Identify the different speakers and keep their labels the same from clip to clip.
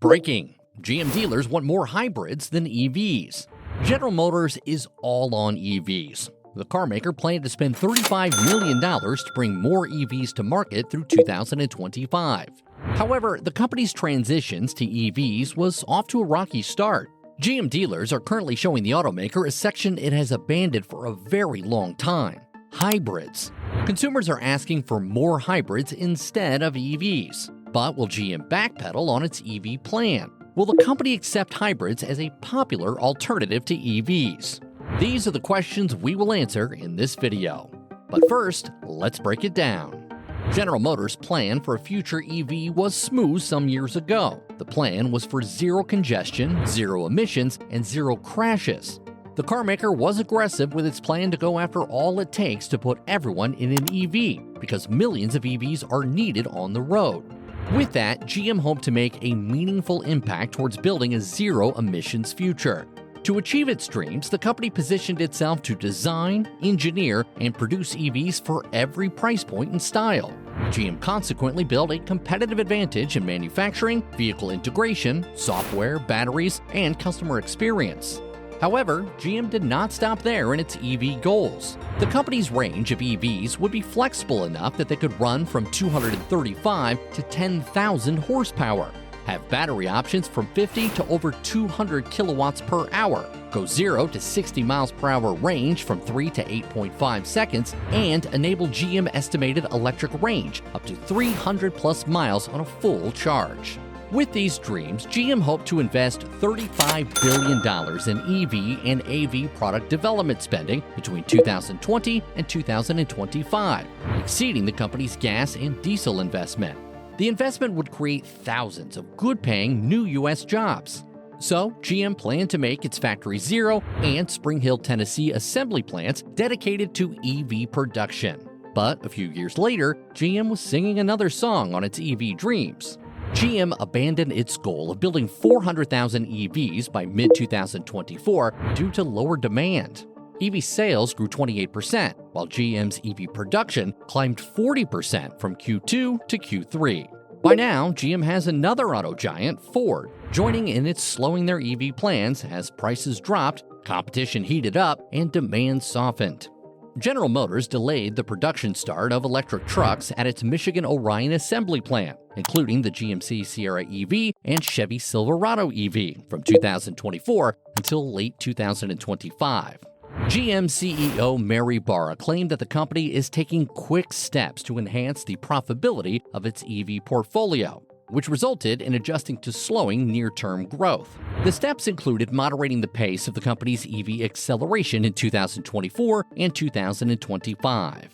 Speaker 1: Breaking. GM dealers want more hybrids than EVs. General Motors is all on EVs. The carmaker planned to spend $35 million to bring more EVs to market through 2025. However, the company's transitions to EVs was off to a rocky start. GM dealers are currently showing the automaker a section it has abandoned for a very long time: hybrids. Consumers are asking for more hybrids instead of EVs. But will GM backpedal on its EV plan? Will the company accept hybrids as a popular alternative to EVs? These are the questions we will answer in this video. But first, let's break it down. General Motors' plan for a future EV was smooth some years ago. The plan was for zero congestion, zero emissions, and zero crashes. The carmaker was aggressive with its plan to go after all it takes to put everyone in an EV, because millions of EVs are needed on the road. With that, GM hoped to make a meaningful impact towards building a zero-emissions future. To achieve its dreams, the company positioned itself to design, engineer, and produce EVs for every price point and style. GM consequently built a competitive advantage in manufacturing, vehicle integration, software, batteries, and customer experience. However, GM did not stop there in its EV goals. The company's range of EVs would be flexible enough that they could run from 235 to 10,000 horsepower, have battery options from 50 to over 200 kilowatts per hour, go 0 to 60 miles per hour range from 3 to 8.5 seconds, and enable GM estimated electric range up to 300 plus miles on a full charge. With these dreams, GM hoped to invest $35 billion in EV and AV product development spending between 2020 and 2025, exceeding the company's gas and diesel investment. The investment would create thousands of good-paying new U.S. jobs. So, GM planned to make its Factory Zero and Spring Hill, Tennessee assembly plants dedicated to EV production. But a few years later, GM was singing another song on its EV dreams. GM abandoned its goal of building 400,000 EVs by mid-2024 due to lower demand. EV sales grew 28%, while GM's EV production climbed 40% from Q2 to Q3. By now, GM has another auto giant, Ford, joining in its slowing their EV plans as prices dropped, competition heated up, and demand softened. General Motors delayed the production start of electric trucks at its Michigan Orion assembly plant, including the GMC Sierra EV and Chevy Silverado EV, from 2024 until late 2025. GM CEO Mary Barra claimed that the company is taking quick steps to enhance the profitability of its EV portfolio, which resulted in adjusting to slowing near-term growth. The steps included moderating the pace of the company's EV acceleration in 2024 and 2025.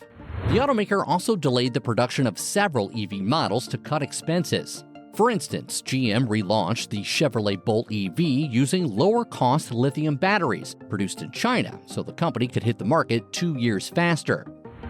Speaker 1: The automaker also delayed the production of several EV models to cut expenses. For instance, GM relaunched the Chevrolet Bolt EV using lower-cost lithium batteries produced in China so the company could hit the market 2 years faster.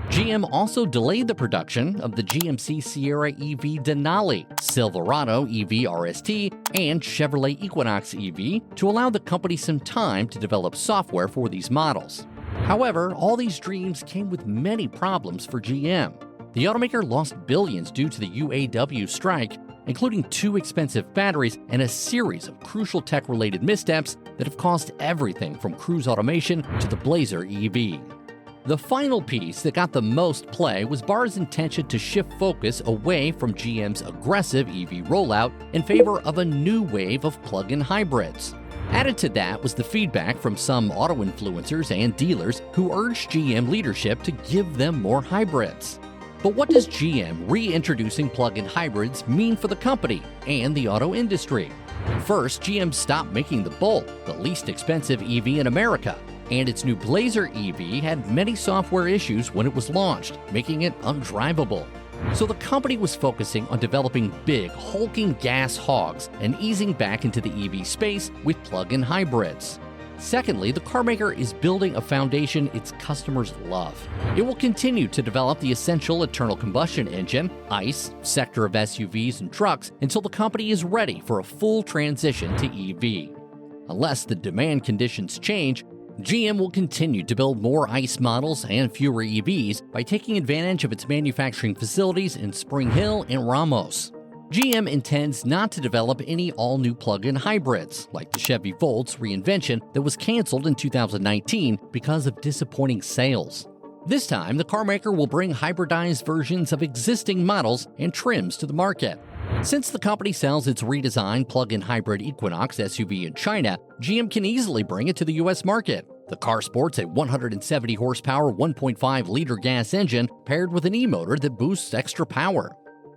Speaker 1: GM also delayed the production of the GMC Sierra EV Denali, Silverado EV RST, and Chevrolet Equinox EV to allow the company some time to develop software for these models. However, all these dreams came with many problems for GM. The automaker lost billions due to the UAW strike, including 2 expensive batteries and a series of crucial tech-related missteps that have caused everything from cruise automation to the Blazer EV. The final piece that got the most play was Barra's intention to shift focus away from GM's aggressive EV rollout in favor of a new wave of plug-in hybrids. Added to that was the feedback from some auto influencers and dealers who urged GM leadership to give them more hybrids. But what does GM reintroducing plug-in hybrids mean for the company and the auto industry? First, GM stopped making the Bolt, the least expensive EV in America, and its new Blazer EV had many software issues when it was launched, making it undrivable. So the company was focusing on developing big, hulking gas hogs and easing back into the EV space with plug-in hybrids. Secondly, the carmaker is building a foundation its customers love. It will continue to develop the essential internal combustion engine, ICE, sector of SUVs and trucks until the company is ready for a full transition to EV. Unless the demand conditions change, GM will continue to build more ICE models and fewer EVs by taking advantage of its manufacturing facilities in Spring Hill and Ramos. GM intends not to develop any all-new plug-in hybrids, like the Chevy Volt's reinvention that was canceled in 2019 because of disappointing sales. This time, the carmaker will bring hybridized versions of existing models and trims to the market. Since the company sells its redesigned plug-in hybrid Equinox SUV in China, GM can easily bring it to the U.S. market. The car sports a 170 horsepower 1.5-liter gas engine paired with an e-motor that boosts extra power.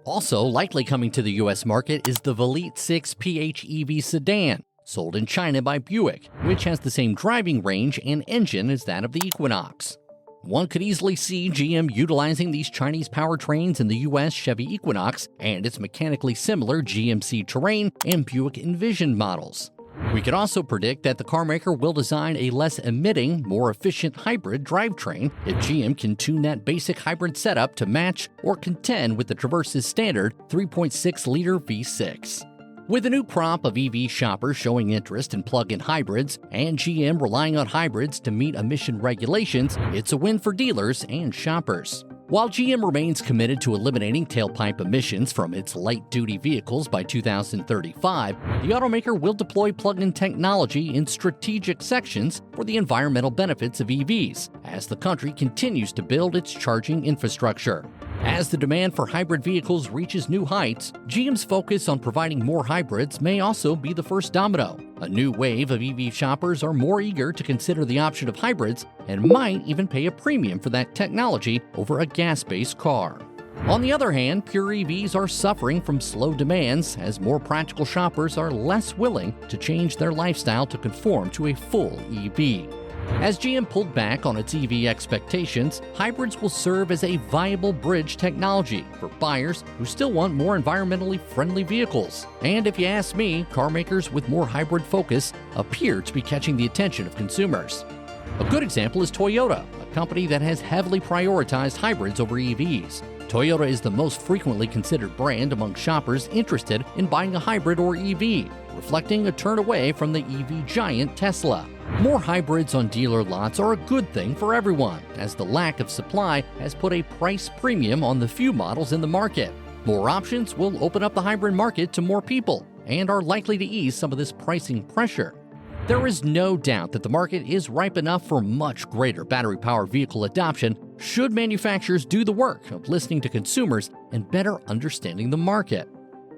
Speaker 1: Also likely coming to the U.S. market is the Velite 6 PHEV sedan, sold in China by Buick, which has the same driving range and engine as that of the Equinox. One could easily see GM utilizing these Chinese powertrains in the U.S. Chevy Equinox and its mechanically similar GMC Terrain and Buick Envision models. We could also predict that the carmaker will design a less emitting, more efficient hybrid drivetrain if GM can tune that basic hybrid setup to match or contend with the Traverse's standard 3.6-liter V6. With a new crop of EV shoppers showing interest in plug-in hybrids and GM relying on hybrids to meet emission regulations, it's a win for dealers and shoppers. While GM remains committed to eliminating tailpipe emissions from its light-duty vehicles by 2035, the automaker will deploy plug-in technology in strategic sections for the environmental benefits of EVs as the country continues to build its charging infrastructure. As the demand for hybrid vehicles reaches new heights, GM's focus on providing more hybrids may also be the first domino. A new wave of EV shoppers are more eager to consider the option of hybrids and might even pay a premium for that technology over a gas-based car. On the other hand, pure EVs are suffering from slow demands as more practical shoppers are less willing to change their lifestyle to conform to a full EV. As GM pulled back on its EV expectations, hybrids will serve as a viable bridge technology for buyers who still want more environmentally friendly vehicles. And if you ask me, car makers with more hybrid focus appear to be catching the attention of consumers. A good example is Toyota, a company that has heavily prioritized hybrids over EVs. Toyota is the most frequently considered brand among shoppers interested in buying a hybrid or EV, reflecting a turn away from the EV giant Tesla. More hybrids on dealer lots are a good thing for everyone, as the lack of supply has put a price premium on the few models in the market. More options will open up the hybrid market to more people and are likely to ease some of this pricing pressure. There is no doubt that the market is ripe enough for much greater battery-powered vehicle adoption should manufacturers do the work of listening to consumers and better understanding the market.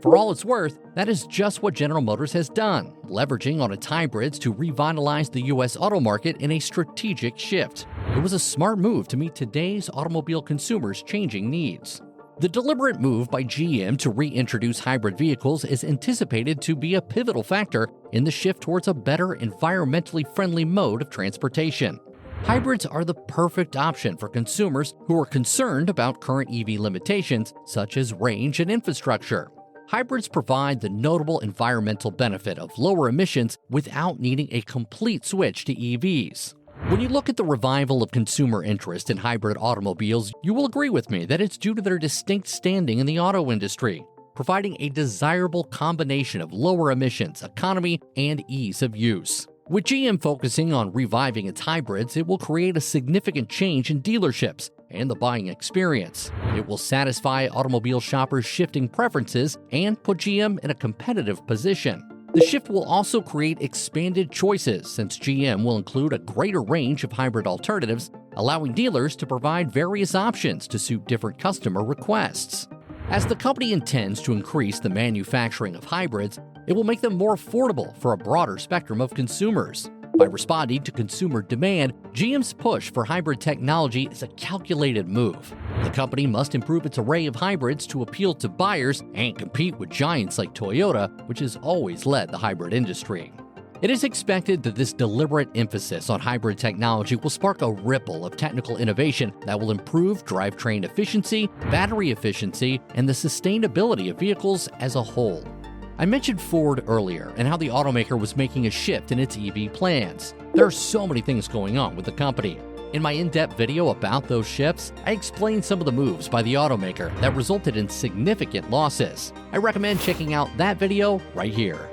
Speaker 1: For all it's worth, that is just what General Motors has done, leveraging on its hybrids to revitalize the U.S. auto market in a strategic shift. It was a smart move to meet today's automobile consumers' changing needs. The deliberate move by GM to reintroduce hybrid vehicles is anticipated to be a pivotal factor in the shift towards a better environmentally friendly mode of transportation. Hybrids are the perfect option for consumers who are concerned about current EV limitations, such as range and infrastructure. Hybrids provide the notable environmental benefit of lower emissions without needing a complete switch to EVs. When you look at the revival of consumer interest in hybrid automobiles, you will agree with me that it's due to their distinct standing in the auto industry, providing a desirable combination of lower emissions, economy, and ease of use. With GM focusing on reviving its hybrids, it will create a significant change in dealerships and the buying experience. It will satisfy automobile shoppers' shifting preferences and put GM in a competitive position. The shift will also create expanded choices since GM will include a greater range of hybrid alternatives, allowing dealers to provide various options to suit different customer requests. As the company intends to increase the manufacturing of hybrids, it will make them more affordable for a broader spectrum of consumers. By responding to consumer demand, GM's push for hybrid technology is a calculated move. The company must improve its array of hybrids to appeal to buyers and compete with giants like Toyota, which has always led the hybrid industry. It is expected that this deliberate emphasis on hybrid technology will spark a ripple of technical innovation that will improve drivetrain efficiency, battery efficiency, and the sustainability of vehicles as a whole. I mentioned Ford earlier and how the automaker was making a shift in its EV plans. There are so many things going on with the company. In my in-depth video about those shifts, I explained some of the moves by the automaker that resulted in significant losses. I recommend checking out that video right here.